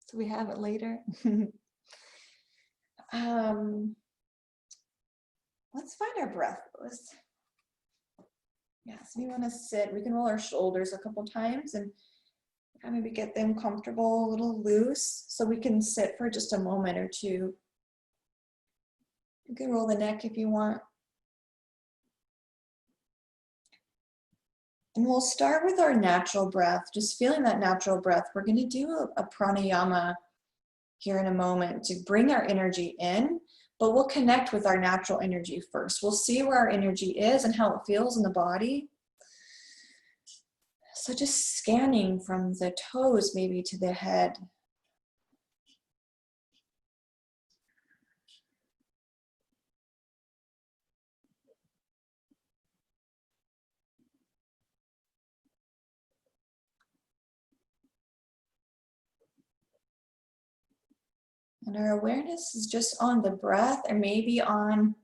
so we have it later. Let's find our breath. Yeah, so we want to sit. We can roll our shoulders a couple times and maybe get them comfortable, a little loose, so we can sit for just a moment or two. You can roll the neck if you want. And we'll start with our natural breath, just feeling that natural breath. We're going to do a pranayama here in a moment to bring our energy in, but we'll connect with our natural energy first. We'll see where our energy is and how it feels in the body. So just scanning from the toes maybe to the head. And our awareness is just on the breath, or maybe on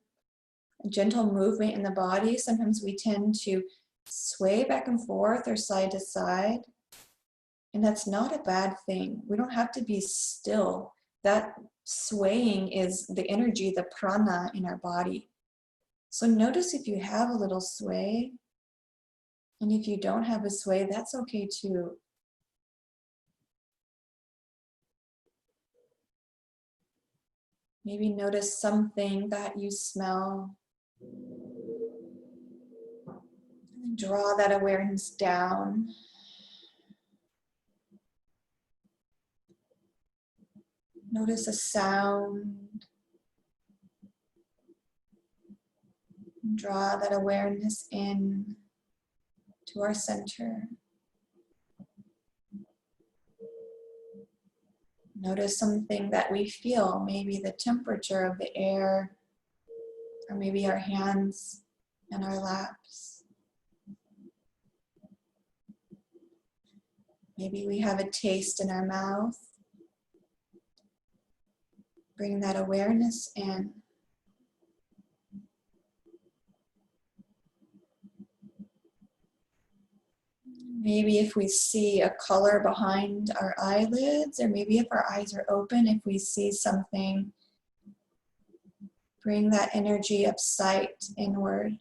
a gentle movement in the body. Sometimes we tend to sway back and forth or side to side. And that's not a bad thing. We don't have to be still. That swaying is the energy, the prana in our body. So notice if you have a little sway. And if you don't have a sway, that's okay too. Maybe notice something that you smell. And draw that awareness down. Notice a sound. And draw that awareness in to our center. Notice something that we feel, maybe the temperature of the air, or maybe our hands and our laps. Maybe we have a taste in our mouth. Bring that awareness in. Maybe if we see a color behind our eyelids, or maybe if our eyes are open, if we see something, bring that energy of sight inward.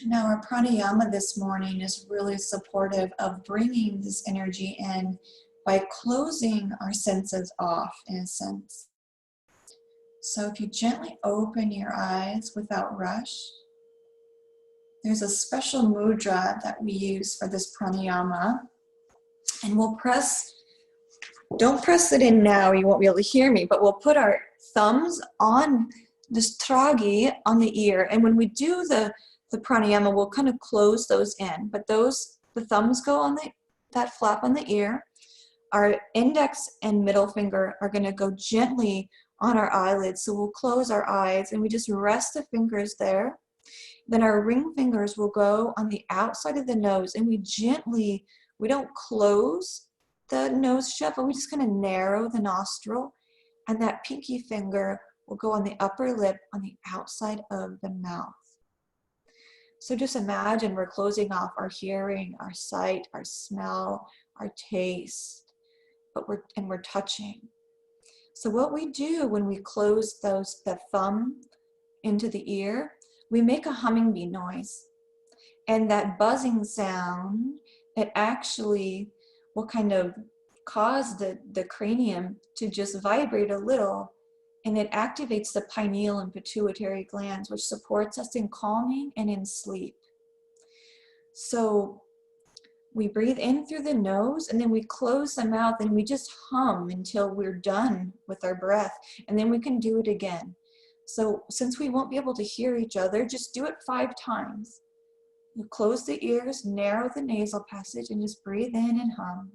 Now our pranayama this morning is really supportive of bringing this energy in by closing our senses off in a sense. So if you gently open your eyes without rush, there's a special mudra that we use for this pranayama. And we'll press, don't press it in now, you won't be able to hear me, but we'll put our thumbs on this tragi on the ear. And when we do the pranayama, we'll kind of close those in. But the thumbs go on that flap on the ear. Our index and middle finger are going to go gently on our eyelids. So we'll close our eyes and we just rest the fingers there. Then our ring fingers will go on the outside of the nose, and we don't close the nose shut, but we just kind of narrow the nostril. And that pinky finger will go on the upper lip on the outside of the mouth. So just imagine we're closing off our hearing, our sight, our smell, our taste, and we're touching. So what we do when we close the thumb into the ear, we make a humming bee noise. And that buzzing sound, it actually will kind of cause the cranium to just vibrate a little, and it activates the pineal and pituitary glands, which supports us in calming and in sleep. So we breathe in through the nose, and then we close the mouth, and we just hum until we're done with our breath, and then we can do it again. So since we won't be able to hear each other, just do it 5 times. You close the ears, narrow the nasal passage, and just breathe in and hum.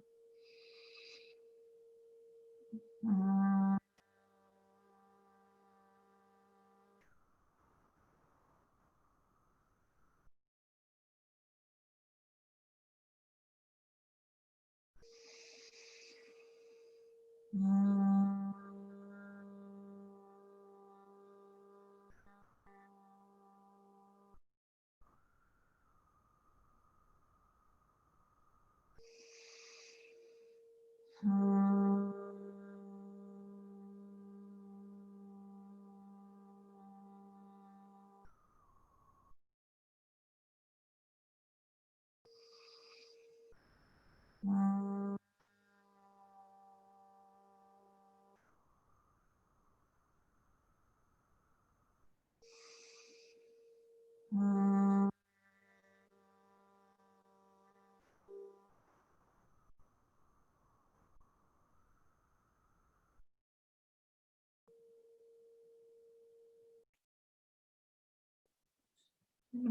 And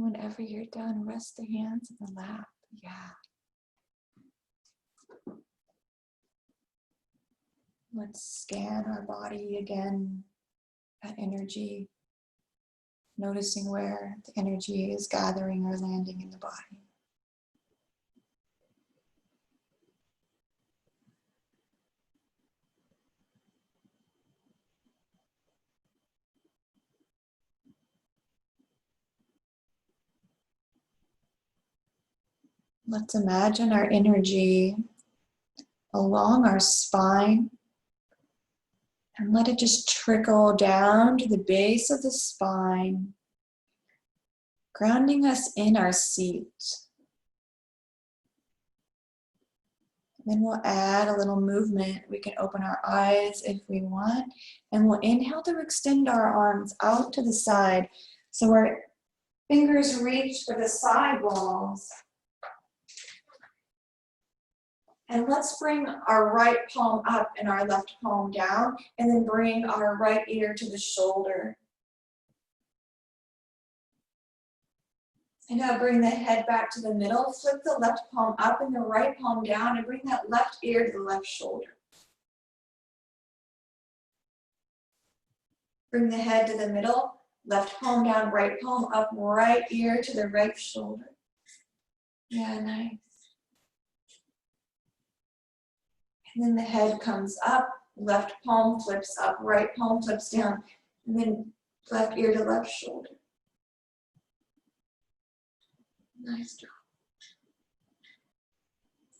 whenever you're done, rest the hands in the lap. Yeah. Let's scan our body again, that energy, noticing where the energy is gathering or landing in the body. Let's imagine our energy along our spine and let it just trickle down to the base of the spine, grounding us in our seat. Then we'll add a little movement. We can open our eyes if we want, and we'll inhale to extend our arms out to the side so our fingers reach for the side walls. And let's bring our right palm up and our left palm down, and then bring our right ear to the shoulder. And now bring the head back to the middle, flip the left palm up and the right palm down, and bring that left ear to the left shoulder. Bring the head to the middle, left palm down, right palm up, right ear to the right shoulder. Yeah, nice. And then the head comes up, left palm flips up, right palm flips down, and then left ear to left shoulder. Nice job.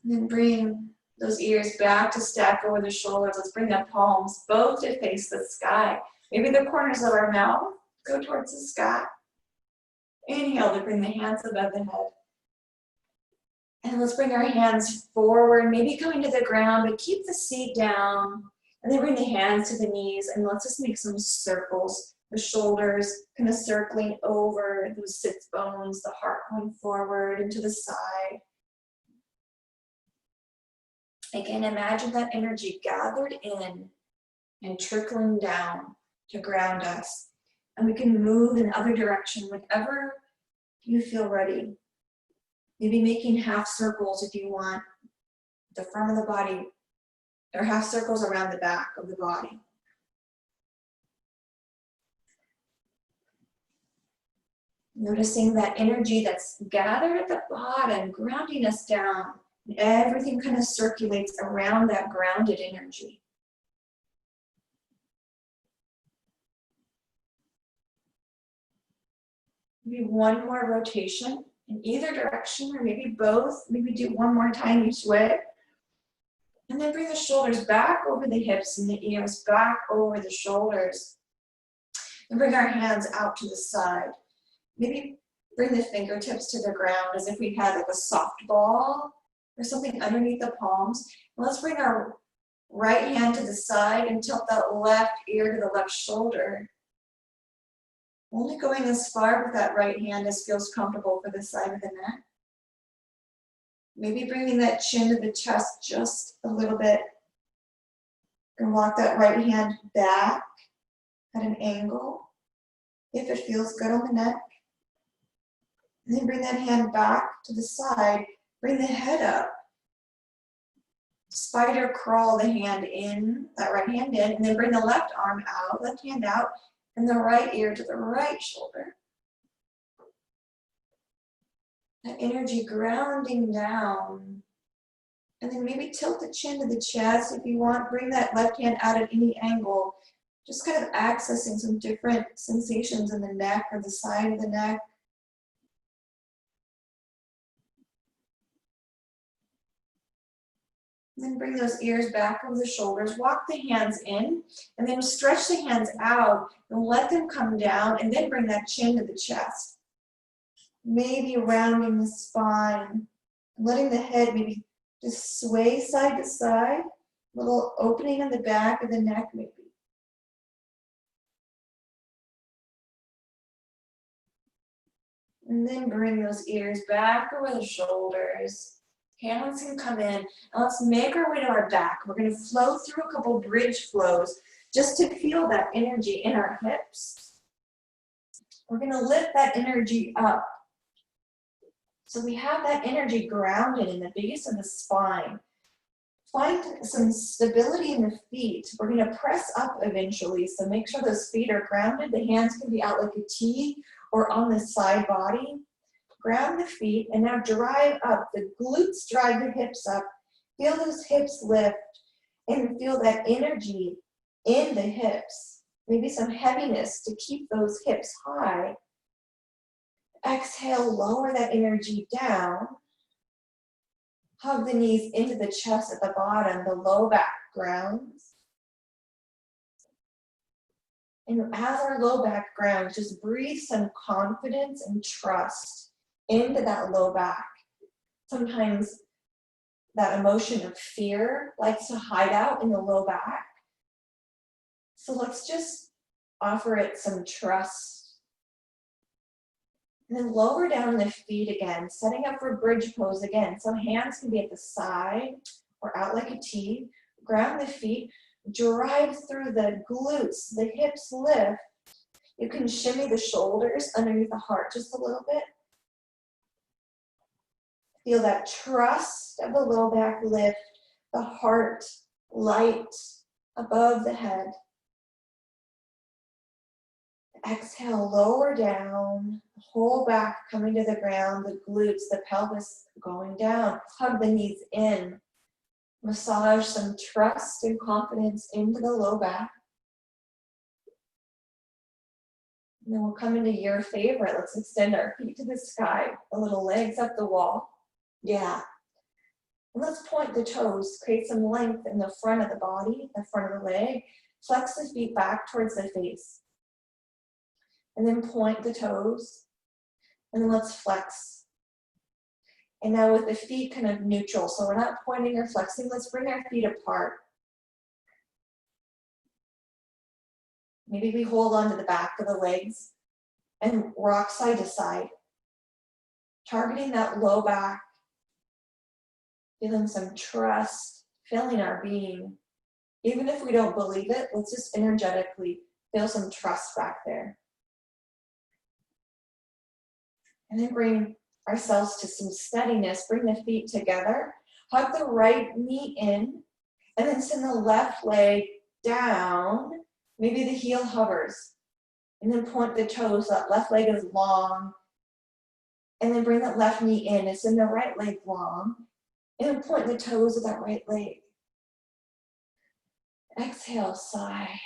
And then bring those ears back to stack over the shoulders. Let's bring the palms both to face the sky. Maybe the corners of our mouth go towards the sky. Inhale to bring the hands above the head. And let's bring our hands forward, maybe coming to the ground, but keep the seat down. And then bring the hands to the knees, and let's just make some circles. The shoulders kind of circling over those sits bones, the heart going forward and to the side. Again, imagine that energy gathered in and trickling down to ground us. And we can move in other direction whenever you feel ready. Maybe making half circles if you want, the front of the body, or half circles around the back of the body. Noticing that energy that's gathered at the bottom, grounding us down. And everything kind of circulates around that grounded energy. Maybe one more rotation in either direction, or maybe both. Maybe do one more time each way. And then bring the shoulders back over the hips and the ears back over the shoulders. And bring our hands out to the side. Maybe bring the fingertips to the ground as if we had like a soft ball or something underneath the palms. And let's bring our right hand to the side and tilt that left ear to the left shoulder. Only going as far with that right hand as feels comfortable for the side of the neck. Maybe bringing that chin to the chest just a little bit. And walk that right hand back at an angle, if it feels good on the neck. And then bring that hand back to the side. Bring the head up. Spider crawl the hand in, that right hand in, and then bring the left arm out, left hand out, and the right ear to the right shoulder. That energy grounding down. And then maybe tilt the chin to the chest if you want. Bring that left hand out at any angle. Just kind of accessing some different sensations in the neck or the side of the neck. Then bring those ears back over the shoulders. Walk the hands in, and then stretch the hands out and let them come down, and then bring that chin to the chest. Maybe rounding the spine, letting the head maybe just sway side to side, little opening in the back of the neck maybe. And then bring those ears back over the shoulders. Hands can come in, and let's make our way to our back. We're going to flow through a couple bridge flows just to feel that energy in our hips. We're going to lift that energy up. So we have that energy grounded in the base of the spine. Find some stability in the feet. We're going to press up eventually, so make sure those feet are grounded. The hands can be out like a T or on the side body. Ground the feet, and now drive up. The glutes drive the hips up. Feel those hips lift, and feel that energy in the hips. Maybe some heaviness to keep those hips high. Exhale, lower that energy down. Hug the knees into the chest at the bottom, the low back grounds. And as our low back grounds, just breathe some confidence and trust into that low back. Sometimes that emotion of fear likes to hide out in the low back. So let's just offer it some trust. And then lower down the feet again, setting up for bridge pose again. So hands can be at the side or out like a T. Ground the feet, drive through the glutes, the hips lift. You can shimmy the shoulders underneath the heart just a little bit. Feel that trust of the low back lift, the heart light above the head. Exhale, lower down, whole back coming to the ground, the glutes, the pelvis going down. Hug the knees in. Massage some trust and confidence into the low back. And then we'll come into your favorite. Let's extend our feet to the sky, the little legs up the wall. Yeah. And let's point the toes, create some length in the front of the body, the front of the leg. Flex the feet back towards the face. And then point the toes. And then let's flex. And now with the feet kind of neutral, so we're not pointing or flexing, let's bring our feet apart. Maybe we hold on to the back of the legs and rock side to side. Targeting that low back. Feeling some trust, feeling our being. Even if we don't believe it, let's just energetically feel some trust back there. And then bring ourselves to some steadiness. Bring the feet together. Hug the right knee in. And then send the left leg down. Maybe the heel hovers. And then point the toes. That left leg is long. And then bring that left knee in. And send the right leg long. And then point the toes of that right leg. Exhale, sigh.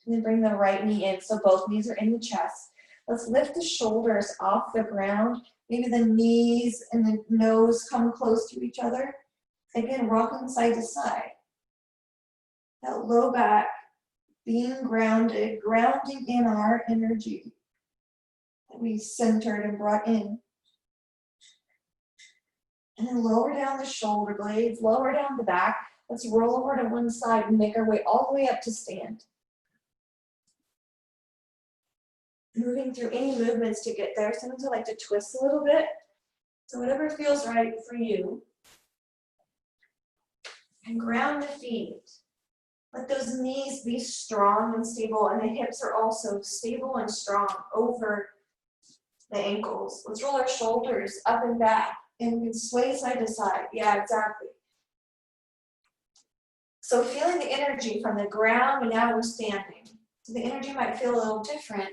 And then bring the right knee in so both knees are in the chest. Let's lift the shoulders off the ground. Maybe the knees and the nose come close to each other. Again, rocking side to side. That low back being grounded, grounding in our energy that we centered and brought in. And then lower down the shoulder blades, lower down the back. Let's roll over to one side and make our way all the way up to stand. Moving through any movements to get there. Sometimes I like to twist a little bit. So whatever feels right for you. And ground the feet. Let those knees be strong and stable, and the hips are also stable and strong over the ankles. Let's roll our shoulders up and back. And we can sway side to side. Yeah, exactly. So feeling the energy from the ground, and now we're standing. So the energy might feel a little different.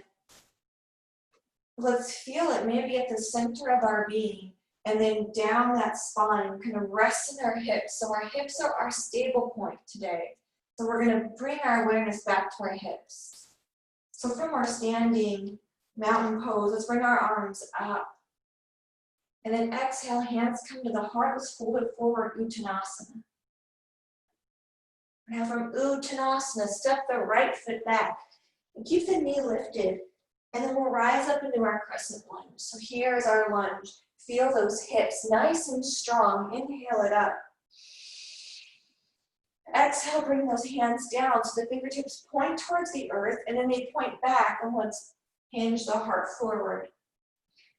Let's feel it maybe at the center of our being, and then down that spine, kind of rest in our hips. So our hips are our stable point today. So we're going to bring our awareness back to our hips. So from our standing mountain pose, let's bring our arms up. And then exhale, hands come to the heart. Let's fold it forward, Uttanasana. Now from Uttanasana, step the right foot back. And keep the knee lifted. And then we'll rise up into our crescent lunge. So here's our lunge. Feel those hips nice and strong. Inhale it up. Exhale, bring those hands down so the fingertips point towards the earth and then they point back, and let's hinge the heart forward.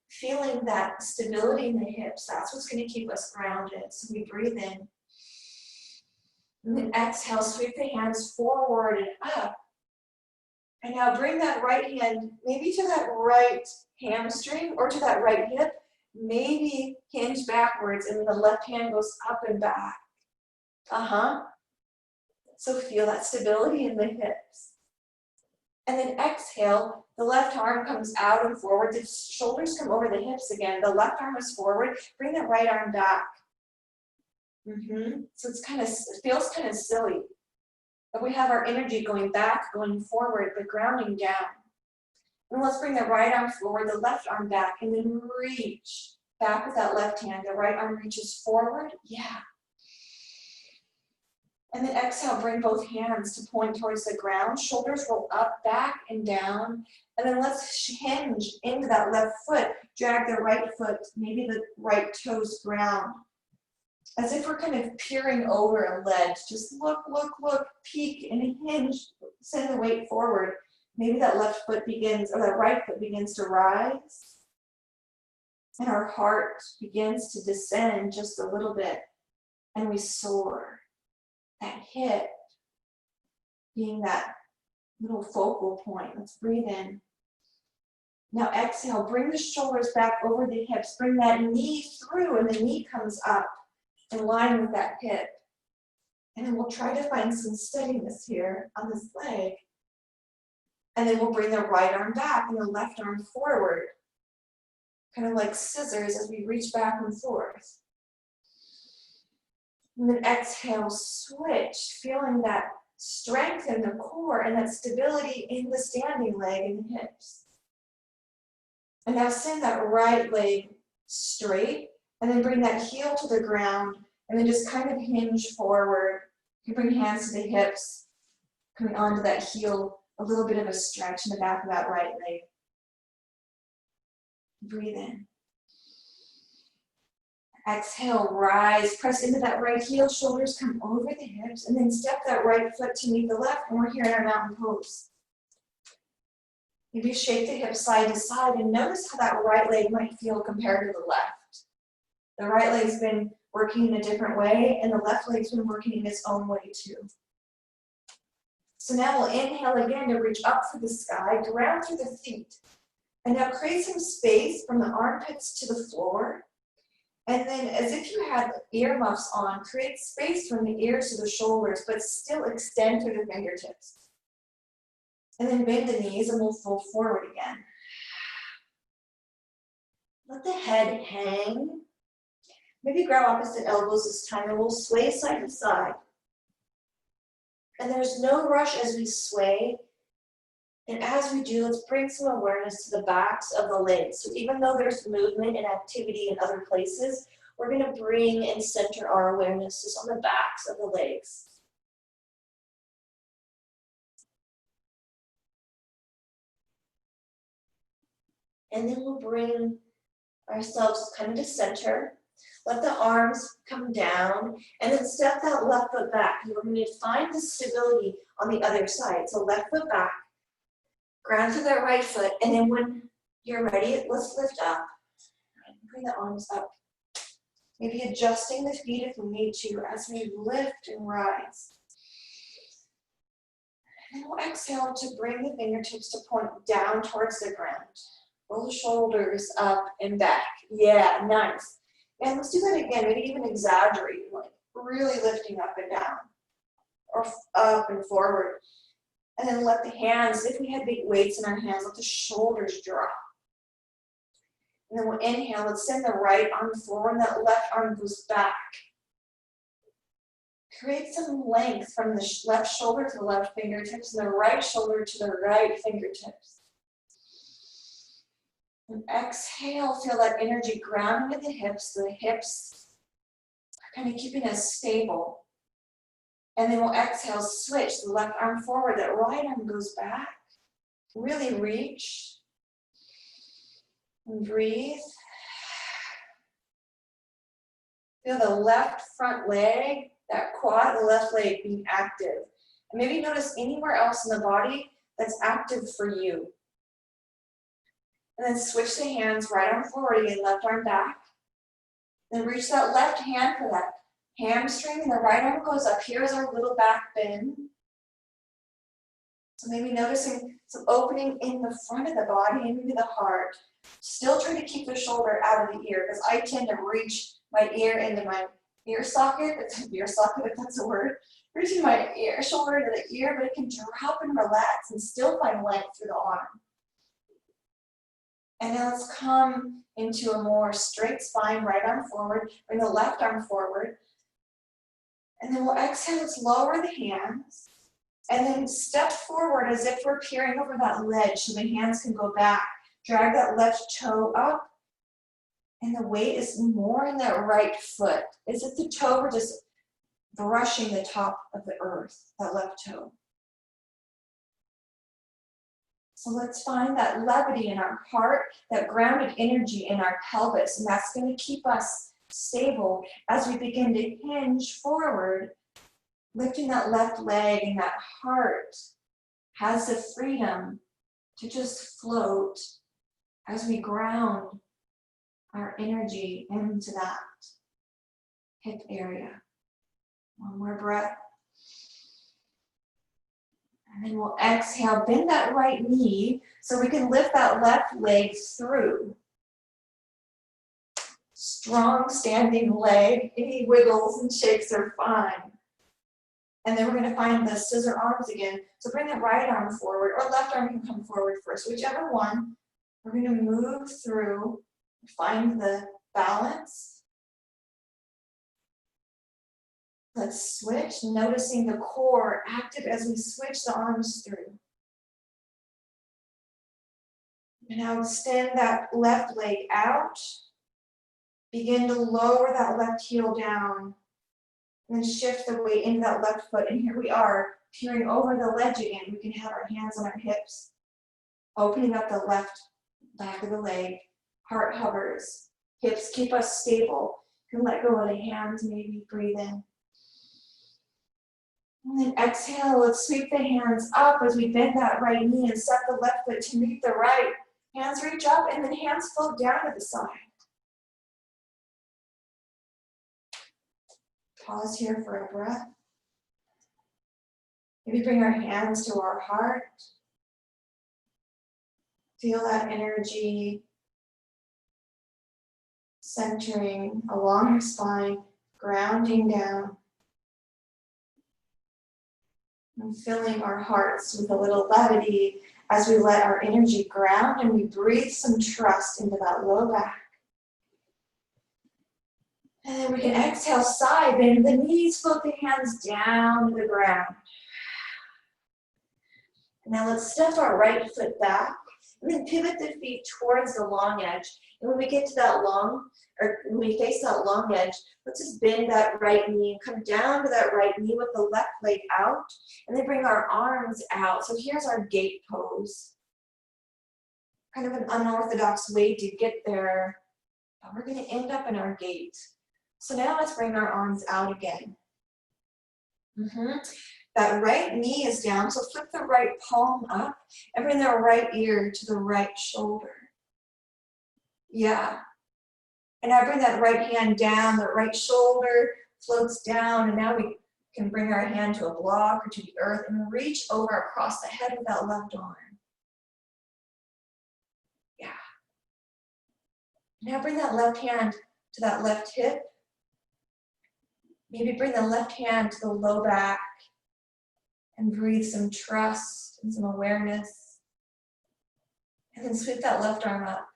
Feeling that stability in the hips, that's what's going to keep us grounded. So we breathe in. And then exhale, sweep the hands forward and up. And now bring that right hand maybe to that right hamstring or to that right hip. Maybe hinge backwards and then the left hand goes up and back. So feel that stability in the hips. And then exhale, the left arm comes out and forward. The shoulders come over the hips again. The left arm is forward. Bring the right arm back. So it feels kind of silly. But we have our energy going back, going forward, but grounding down. And let's bring the right arm forward, the left arm back, and then reach back with that left hand. The right arm reaches forward. Yeah. And then exhale, bring both hands to point towards the ground. Shoulders roll up, back, and down. And then let's hinge into that left foot. Drag the right foot, maybe the right toes ground. As if we're kind of peering over a ledge. Just look, peek, and hinge. Send the weight forward. Maybe that left foot begins, or that right foot begins to rise. And our heart begins to descend just a little bit. And we soar. That hip being that little focal point. Let's breathe in. Now exhale, bring the shoulders back over the hips. Bring that knee through and the knee comes up in line with that hip. And then we'll try to find some steadiness here on this leg. And then we'll bring the right arm back and the left arm forward. Kind of like scissors as we reach back and forth. And then exhale, switch, feeling that strength in the core and that stability in the standing leg and the hips. And now send that right leg straight and then bring that heel to the ground and then just kind of hinge forward. You bring hands to the hips, coming onto that heel, a little bit of a stretch in the back of that right leg. Breathe in. Exhale, rise, press into that right heel, shoulders come over the hips, and then step that right foot to meet the left, and we're here in our mountain pose. Maybe shake the hips side to side, and notice how that right leg might feel compared to the left. The right leg's been working in a different way, and the left leg's been working in its own way too. So now we'll inhale again to reach up through the sky, ground through the feet, and now create some space from the armpits to the floor. And then, as if you had earmuffs on, create space from the ears to the shoulders, but still extend through the fingertips. And then bend the knees and we'll fold forward again. Let the head hang. Maybe grab opposite elbows this time and we'll sway side to side. And there's no rush as we sway. And as we do, let's bring some awareness to the backs of the legs. So even though there's movement and activity in other places, we're going to bring and center our awareness just on the backs of the legs. And then we'll bring ourselves kind of to center. Let the arms come down and then step that left foot back. We're going to find the stability on the other side. So left foot back. Ground through that right foot, and then when you're ready, let's lift up. Bring the arms up. Maybe adjusting the feet if we need to as we lift and rise. And then we'll exhale to bring the fingertips to point down towards the ground. Roll the shoulders up and back. Yeah, nice. And let's do that again, maybe even exaggerate, like really lifting up and down, or up and forward. And then let the hands, if we had big weights in our hands, let the shoulders drop. And then we'll inhale, let's send the right arm forward, and that left arm goes back. Create some length from the left shoulder to the left fingertips, and the right shoulder to the right fingertips. And exhale, feel that energy ground into the hips. The hips are kind of keeping us stable. And then we'll exhale, switch the left arm forward, that right arm goes back. Really reach and breathe. Feel the left front leg, that quad, the left leg being active. And maybe notice anywhere else in the body that's active for you. And then switch the hands, right arm forward again, left arm back. Then reach that left hand for that hamstring, and the right arm goes up. Here's our little back bend. So maybe noticing some opening in the front of the body and maybe the heart. Still try to keep the shoulder out of the ear, because I tend to reach my ear into my ear socket. Ear socket, if that's a word. Reaching my shoulder into the ear, but it can drop and relax and still find length through the arm. And now let's come into a more straight spine, right arm forward, bring the left arm forward. And then we'll exhale, let's lower the hands. And then step forward as if we're peering over that ledge so the hands can go back. Drag that left toe up. And the weight is more in that right foot. As if the toe were just brushing the top of the earth, that left toe. So let's find that levity in our heart, that grounded energy in our pelvis, and that's going to keep us stable as we begin to hinge forward, lifting that left leg, and that heart has the freedom to just float as we ground our energy into that hip area. One more breath. And then we'll exhale, bend that right knee so we can lift that left leg through. Strong standing leg, any wiggles and shakes are fine. And then we're going to find the scissor arms again. So bring that right arm forward, or left arm can come forward first, whichever one. We're going to move through, find the balance. Let's switch, noticing the core active as we switch the arms through. And now extend that left leg out. Begin to lower that left heel down. And then shift the weight into that left foot. And here we are, peering over the ledge again. We can have our hands on our hips. Opening up the left back of the leg. Heart hovers. Hips keep us stable. You can let go of the hands, maybe breathe in. And then exhale, let's sweep the hands up as we bend that right knee and set the left foot to meet the right. Hands reach up and then hands float down to the side. Pause here for a breath. Maybe bring our hands to our heart. Feel that energy centering along our spine, grounding down. And filling our hearts with a little levity as we let our energy ground and we breathe some trust into that low back. And then we can exhale, side bend the knees, float the hands down to the ground. And now let's step our right foot back and then pivot the feet towards the long edge. And when we get to that when we face that long edge, let's just bend that right knee and come down to that right knee with the left leg out. And then bring our arms out. So here's our gate pose. Kind of an unorthodox way to get there. But we're going to end up in our gate. So now let's bring our arms out again. That right knee is down, so flip the right palm up and bring the right ear to the right shoulder. Yeah. And now bring that right hand down, the right shoulder floats down, and now we can bring our hand to a block or to the earth and reach over across the head with that left arm. Yeah. Now bring that left hand to that left hip. Maybe bring the left hand to the low back and breathe some trust and some awareness. And then sweep that left arm up.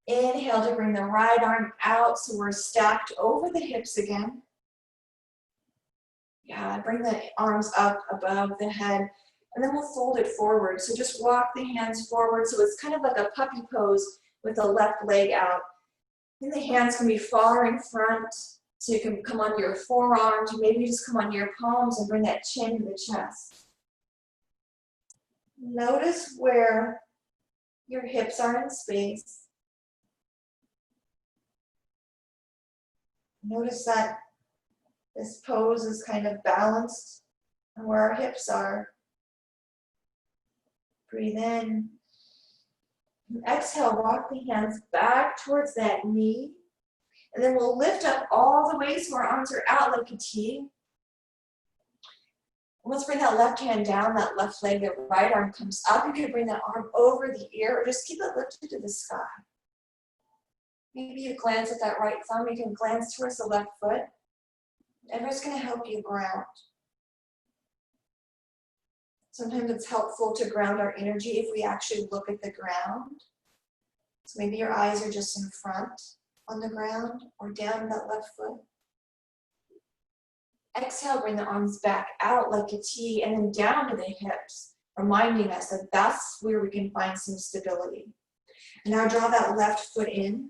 Inhale to bring the right arm out so we're stacked over the hips again. Yeah, bring the arms up above the head. And then we'll fold it forward. So just walk the hands forward. So it's kind of like a puppy pose with the left leg out. And the hands can be far in front. So you can come onto your forearms, or maybe just come onto your palms and bring that chin to the chest. Notice where your hips are in space. Notice that this pose is kind of balanced on where our hips are. Breathe in. And exhale, walk the hands back towards that knee. And then we'll lift up all the way so our arms are out like a T. Let's bring that left hand down, that left leg, the right arm comes up. You can bring that arm over the ear or just keep it lifted to the sky. Maybe you glance at that right thumb. You can glance towards the left foot. Whatever's going to help you ground. Sometimes it's helpful to ground our energy if we actually look at the ground. So maybe your eyes are just in front on the ground or down that left foot. Exhale, bring the arms back out like a T and then down to the hips, reminding us that that's where we can find some stability. And now draw that left foot in,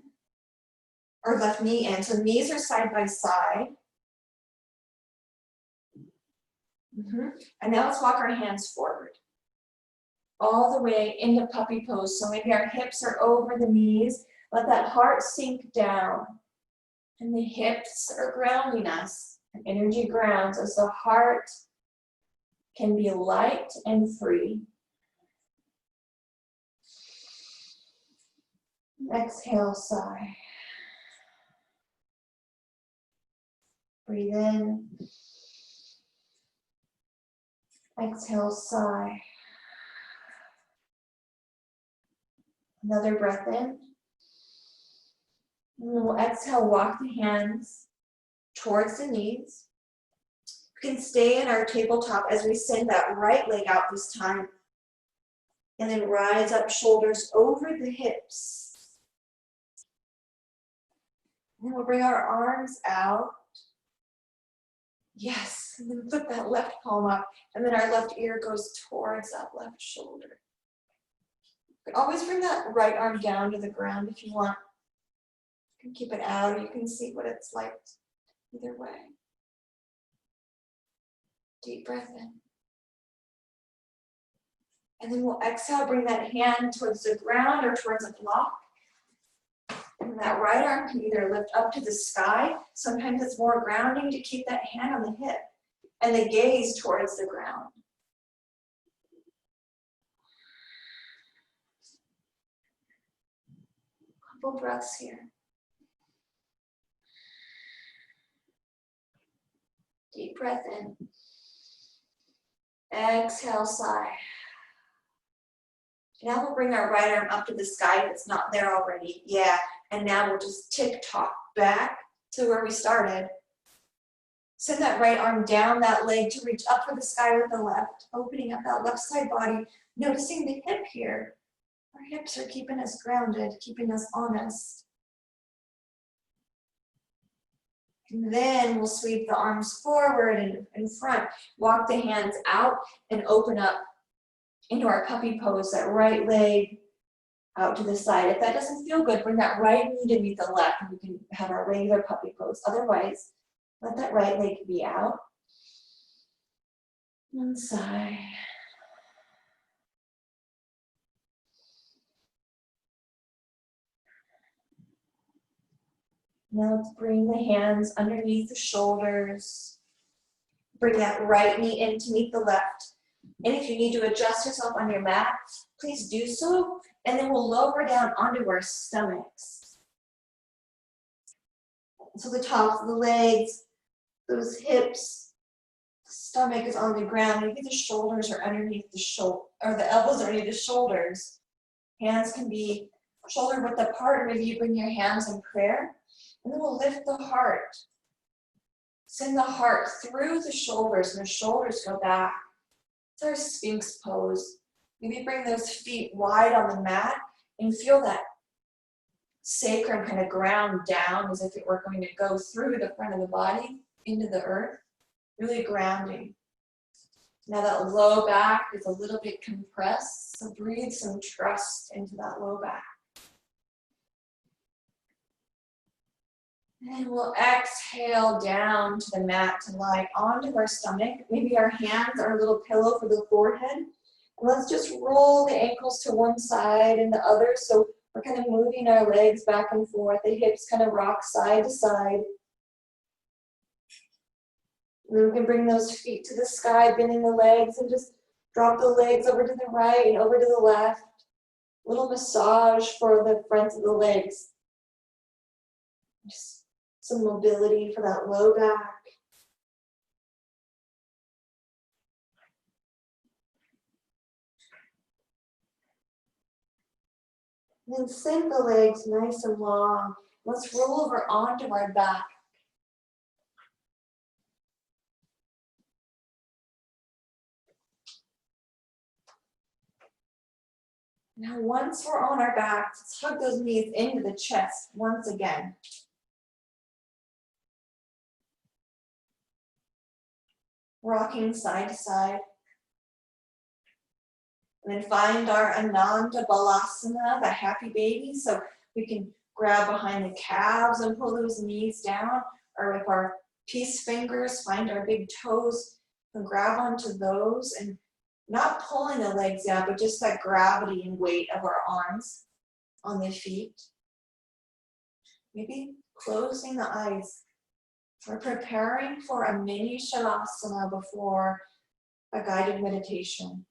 or left knee in. So knees are side by side. And now let's walk our hands forward. All the way into puppy pose. So maybe our hips are over the knees. Let that heart sink down. And the hips are grounding us. And energy grounds as the heart can be light and free. Exhale, sigh. Breathe in. Exhale, sigh. Another breath in. And then we'll exhale, walk the hands towards the knees. We can stay in our tabletop as we send that right leg out this time. And then rise up, shoulders over the hips. And then we'll bring our arms out. Yes, and then flip that left palm up. And then our left ear goes towards that left shoulder. You can always bring that right arm down to the ground if you want. You can keep it out, or you can see what it's like. Either way. Deep breath in. And then we'll exhale, bring that hand towards the ground or towards a block. And that right arm can either lift up to the sky. Sometimes it's more grounding to keep that hand on the hip and the gaze towards the ground. Couple breaths here. Deep breath in. Exhale, sigh. Now we'll bring our right arm up to the sky if it's not there already. Yeah, and now we'll just tick-tock back to where we started. Send that right arm down that leg to reach up for the sky with the left, opening up that left side body, noticing the hip here. Our hips are keeping us grounded, keeping us honest. And then we'll sweep the arms forward and in front. Walk the hands out and open up into our puppy pose, that right leg out to the side. If that doesn't feel good, bring that right knee to meet the left and we can have our regular puppy pose. Otherwise, let that right leg be out. And sigh. Now let's bring the hands underneath the shoulders. Bring that right knee in to meet the left. And if you need to adjust yourself on your mat, please do so. And then we'll lower down onto our stomachs. So the tops of the legs, those hips, the stomach is on the ground. Maybe the shoulders are underneath the shoulder, or the elbows are underneath the shoulders. Hands can be shoulder width apart. Maybe you bring your hands in prayer. And then we'll lift the heart. Send the heart through the shoulders, and the shoulders go back. It's our Sphinx pose. Maybe bring those feet wide on the mat and feel that sacrum kind of ground down as if it were going to go through the front of the body into the earth. Really grounding. Now that low back is a little bit compressed, so breathe some trust into that low back. And we'll exhale down to the mat to lie onto our stomach. Maybe our hands are a little pillow for the forehead. And let's just roll the ankles to one side and the other. So we're kind of moving our legs back and forth. The hips kind of rock side to side. And then we can bring those feet to the sky, bending the legs, and just drop the legs over to the right and over to the left. A little massage for the fronts of the legs. Just some mobility for that low back. And then sink the legs nice and long. Let's roll over onto our back. Now, once we're on our backs, let's hug those knees into the chest once again. Rocking side to side. And then find our Ananda Balasana, the happy baby. So we can grab behind the calves and pull those knees down, or with our peace fingers, find our big toes and grab onto those, and not pulling the legs out, but just that gravity and weight of our arms on the feet. Maybe closing the eyes. We're preparing for a mini shavasana before a guided meditation.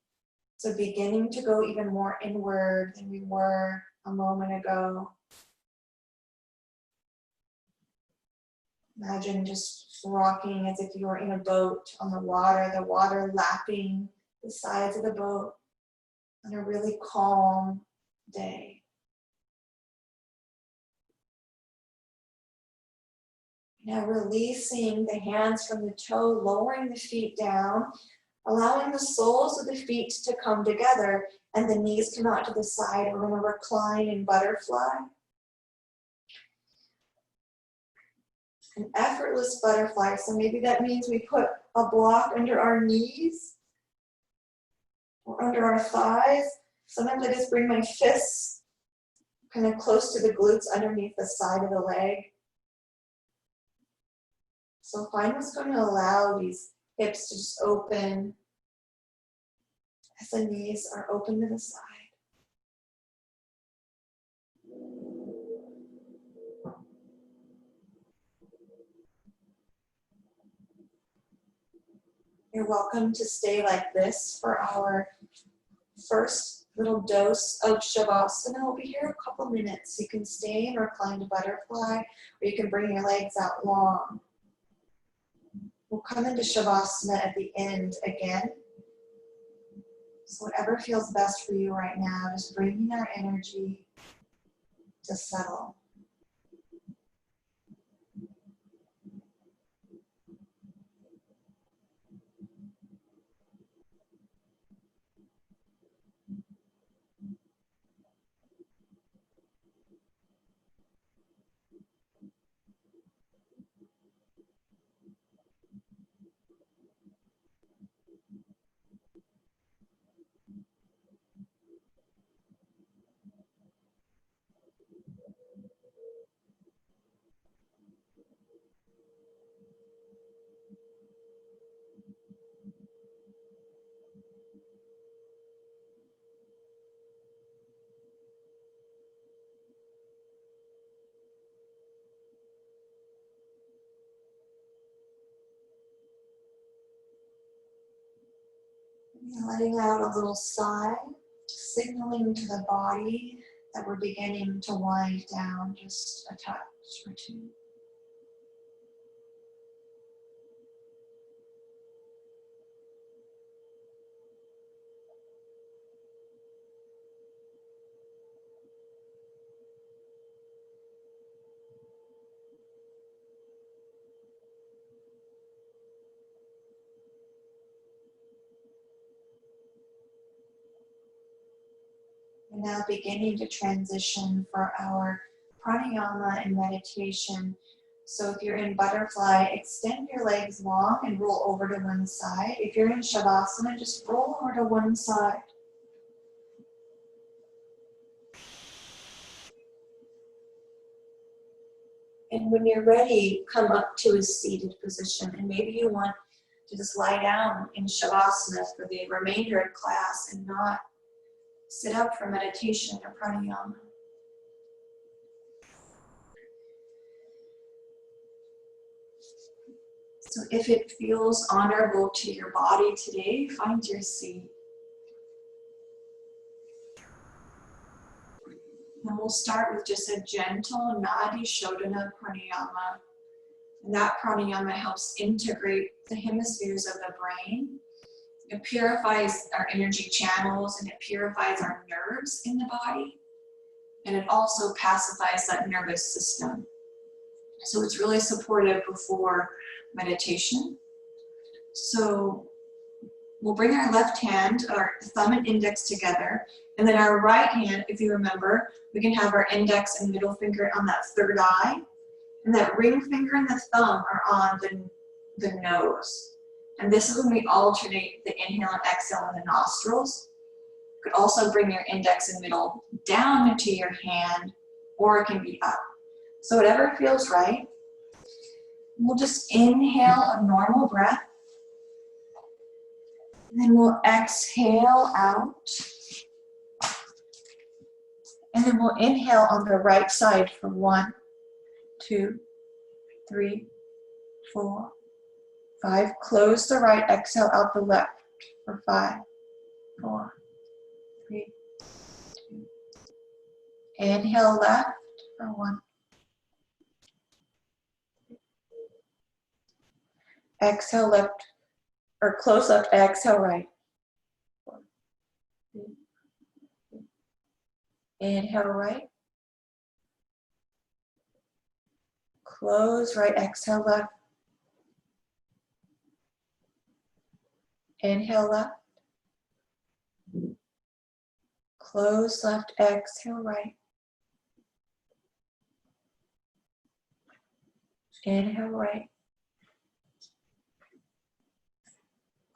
So beginning to go even more inward than we were a moment ago. Imagine just rocking as if you were in a boat on the water lapping the sides of the boat on a really calm day. Now releasing the hands from the toe, lowering the feet down, allowing the soles of the feet to come together and the knees come out to the side. We're going to recline in butterfly. An effortless butterfly. So maybe that means we put a block under our knees or under our thighs. Sometimes I just bring my fists kind of close to the glutes underneath the side of the leg. So find what's going to allow these hips to just open as the knees are open to the side. You're welcome to stay like this for our first little dose of Shavasana. We'll be here a couple minutes. You can stay in reclined butterfly, or you can bring your legs out long. We'll come into Shavasana at the end again. So whatever feels best for you right now, just bringing our energy to settle. Letting out a little sigh, signaling to the body that we're beginning to wind down just a touch or two. We're now beginning to transition for our pranayama and meditation. So if you're in butterfly, extend your legs long and roll over to one side. If you're in Shavasana, just roll over to one side. And when you're ready, come up to a seated position. And maybe you want to just lie down in Shavasana for the remainder of class and not sit up for meditation or pranayama. So if it feels honorable to your body today, find your seat. And we'll start with just a gentle Nadi Shodhana pranayama. And that pranayama helps integrate the hemispheres of the brain. It purifies our energy channels and it purifies our nerves in the body. And it also pacifies that nervous system. So it's really supportive before meditation. So we'll bring our left hand, our thumb and index together, and then our right hand, if you remember, we can have our index and middle finger on that third eye, and that ring finger and the thumb are on the nose. And this is when we alternate the inhale and exhale in the nostrils. You could also bring your index and middle down into your hand, or it can be up. So whatever feels right. We'll just inhale a normal breath. And then we'll exhale out. And then we'll inhale on the right side for 1, 2, 3, 4, 5. Close the right, exhale out the left for 5, 4, 3, 2. Inhale left for 1. Exhale left, or close left, exhale right. 4, 3, 2. Inhale right. Close right, exhale left. Inhale left. Close left, exhale right. Inhale right.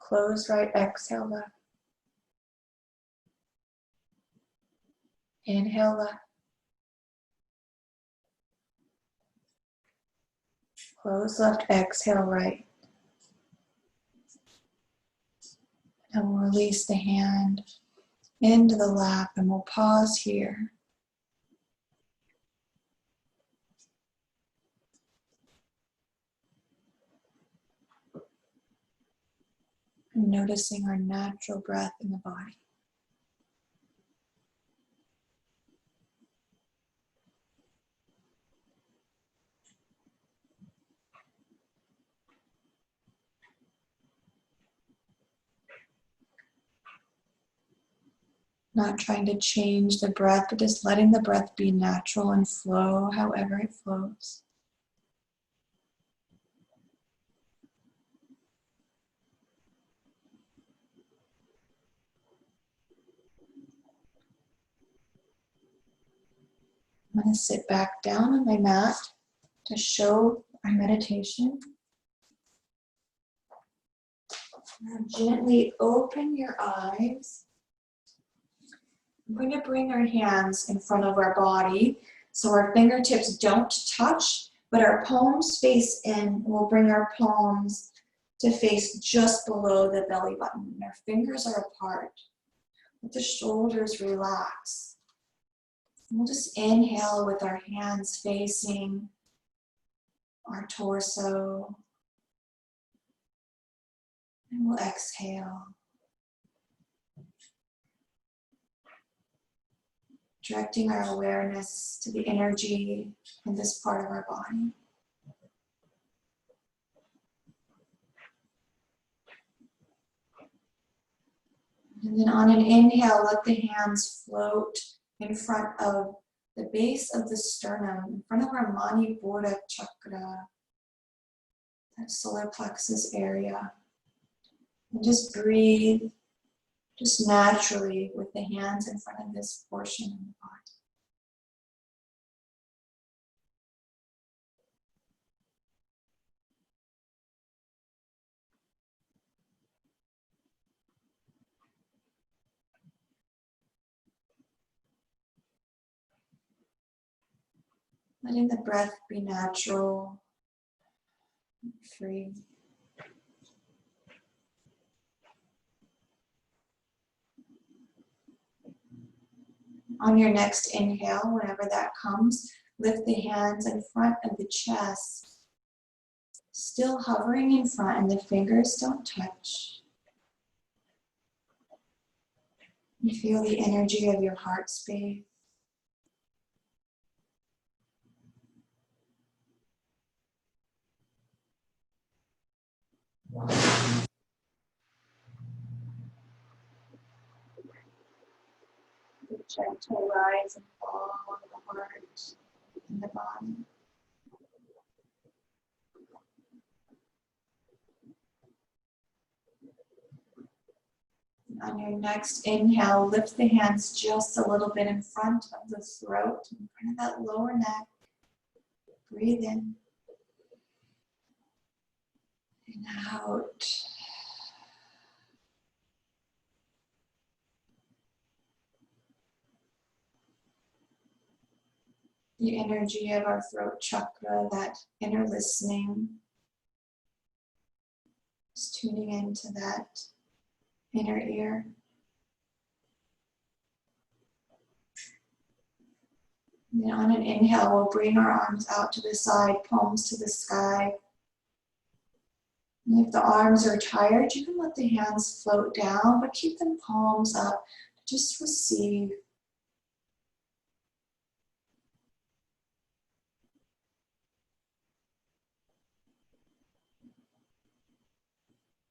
Close right, exhale left. Inhale left. Close left, exhale right. And we'll release the hand into the lap and we'll pause here. And noticing our natural breath in the body. Not trying to change the breath, but just letting the breath be natural and flow however it flows. I'm going to sit back down on my mat to show our meditation. Now gently open your eyes. I'm going to bring our hands in front of our body so our fingertips don't touch, but our palms face in. We'll bring our palms to face just below the belly button. Our fingers are apart. Let the shoulders relax. We'll just inhale with our hands facing our torso. And we'll exhale. Directing our awareness to the energy in this part of our body. And then on an inhale, let the hands float in front of the base of the sternum, in front of our Manipura chakra, that solar plexus area. And just breathe, just naturally with the hands in front of this portion of the body. Letting the breath be natural, free. On your next inhale, whenever that comes, lift the hands in front of the chest, still hovering in front, and the fingers don't touch. You feel the energy of your heart space. The gentle rise and fall of the heart and the body. On your next inhale, lift the hands just a little bit in front of the throat, in front of that lower neck. Breathe in and out. The energy of our throat chakra, that inner listening, just tuning into that inner ear. And then on an inhale, we'll bring our arms out to the side, palms to the sky. And if the arms are tired, you can let the hands float down, but keep them palms up. Just receive.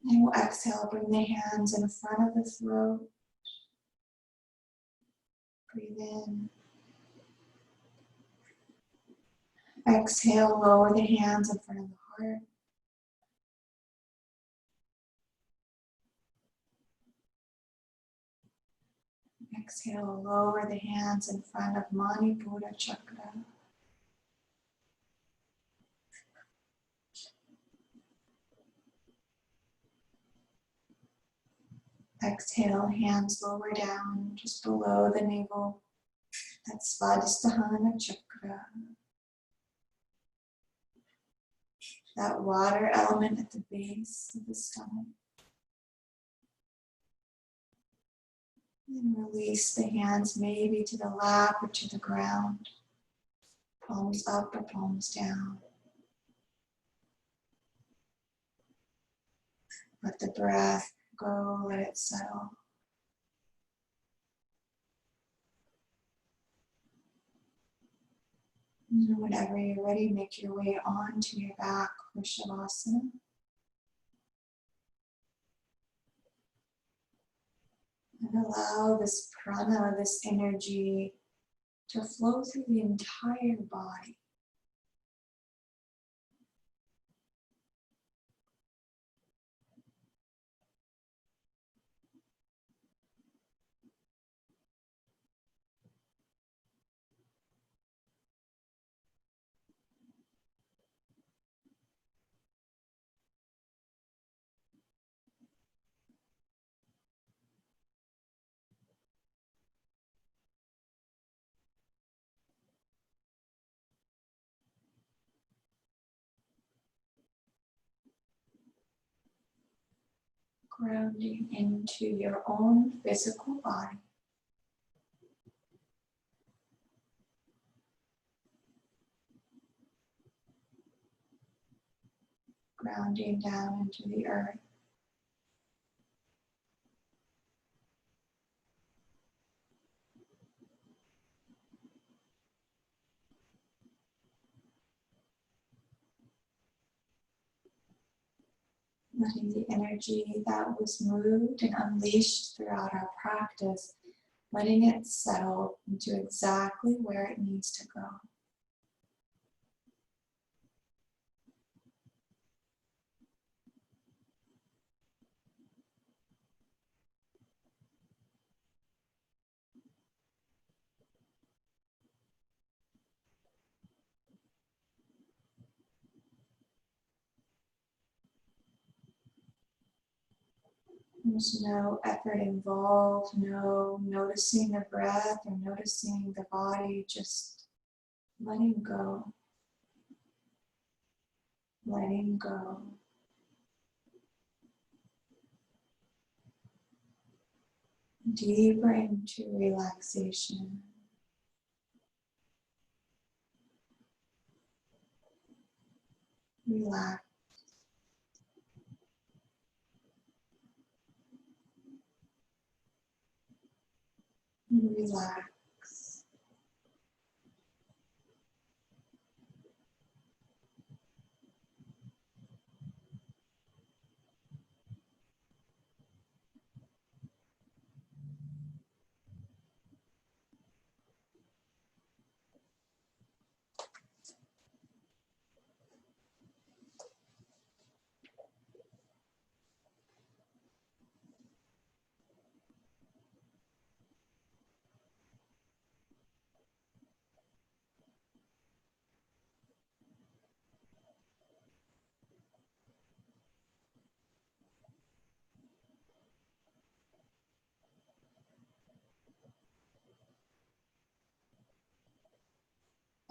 And we'll exhale, bring the hands in front of the throat. Breathe in. Exhale, lower the hands in front of the heart. Exhale, lower the hands in front of Manipura chakra. Exhale, hands lower down, just below the navel. That's Svadhisthana chakra. That water element at the base of the stomach. And release the hands maybe to the lap or to the ground. Palms up or palms down. Let the breath go, let it settle. And whenever you're ready, make your way onto your back for Shavasana. And allow this prana, this energy, to flow through the entire body. Grounding into your own physical body. Grounding down into the earth. Letting the energy that was moved and unleashed throughout our practice, letting it settle into exactly where it needs to go. There's no effort involved, no noticing the breath or noticing the body, just letting go, letting go. Deeper into relaxation. Relax. Relax.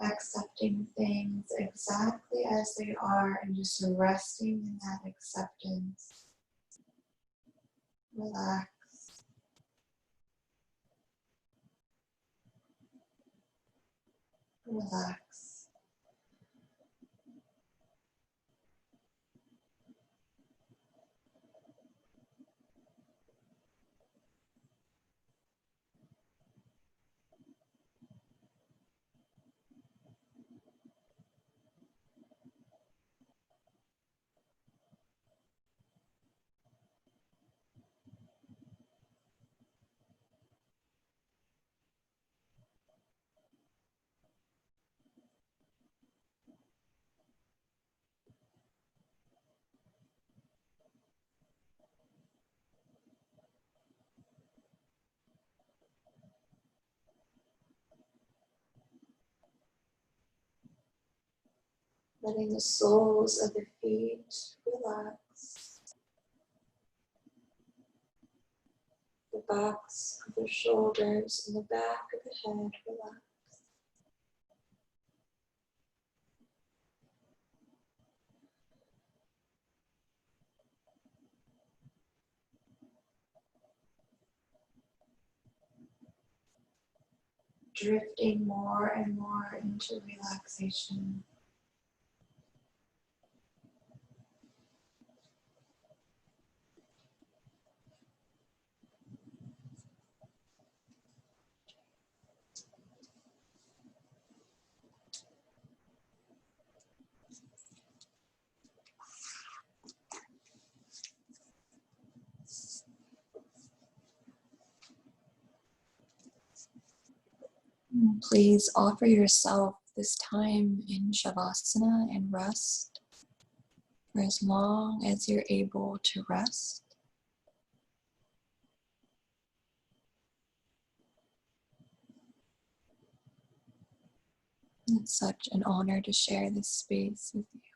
Accepting things exactly as they are and just resting in that acceptance. Relax. Relax. Letting the soles of the feet relax. The backs of the shoulders and the back of the head relax. Drifting more and more into relaxation. Please offer yourself this time in Shavasana and rest for as long as you're able to rest. It's such an honor to share this space with you.